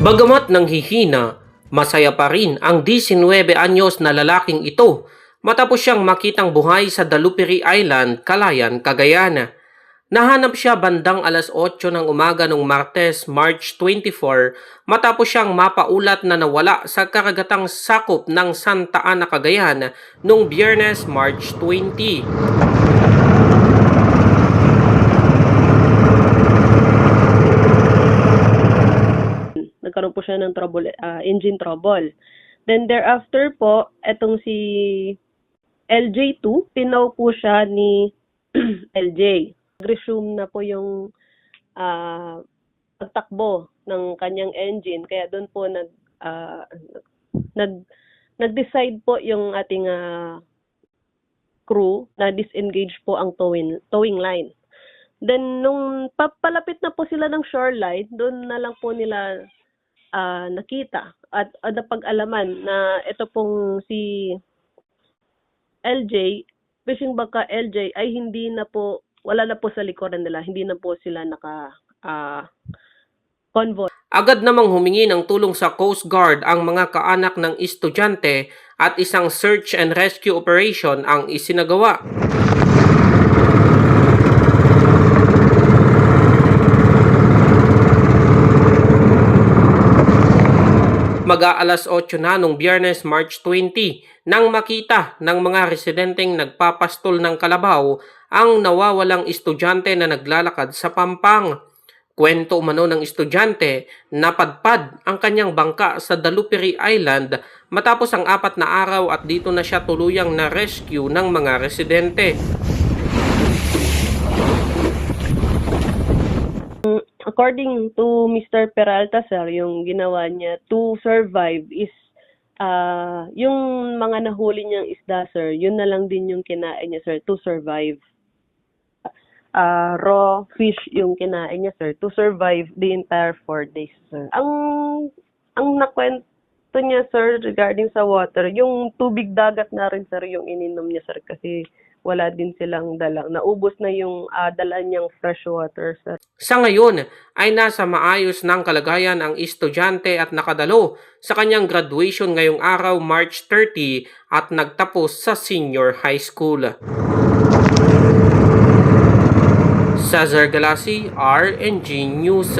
Bagamat nanghihina, masaya pa rin ang 19 anyos na lalaking ito matapos siyang makitang buhay sa Dalupiri Island, Calayan, Cagayan. Nahanap siya bandang alas 8 ng umaga ng Martes, March 24 matapos siyang mapaulat na nawala sa karagatang sakop ng Santa Ana, Cagayan noong Biyernes, March 20. Nagkaroon po siya ng engine trouble. Then thereafter po, etong si LJ2, tinaw po siya ni LJ. Resume na po yung pagtakbo ng kanyang engine, kaya doon po nag-decide po yung ating crew na disengage po ang towing line. Then nung papalapit na po sila ng shoreline, doon na lang po nila nakita at napag-alaman na ito pong si LJ, fishing bangka LJ ay wala na po sa likuran nila, hindi na po sila convoy. Agad namang humingi ng tulong sa Coast Guard ang mga kaanak ng estudyante at isang search and rescue operation ang isinagawa. Mag-aalas 8 na nung Biyernes, March 20 nang makita ng mga residenteng nagpapastol ng kalabaw ang nawawalang estudyante na naglalakad sa Pampang. Kwento umano ng estudyante, napadpad ang kanyang bangka sa Dalupiri Island matapos ang 4 na araw at dito na siya tuluyang na-rescue ng mga residente. According to Mr. Peralta, sir, yung ginawa niya to survive is yung mga nahuli niyang isda, sir, yun na lang din yung kinain niya, sir, to survive. Raw fish yung kinain niya, sir, to survive the entire 4 days, sir. Ang nakwento niya, sir, regarding sa water, yung tubig dagat na rin, sir, yung ininom niya, sir, kasi wala din silang dalang. Naubos na yung dala niyang fresh water, sir. Sa ngayon ay nasa maayos ng kalagayan ang estudyante at nakadalo sa kanyang graduation ngayong araw, March 30 at nagtapos sa senior high school. Cesar Galasi, RNG News.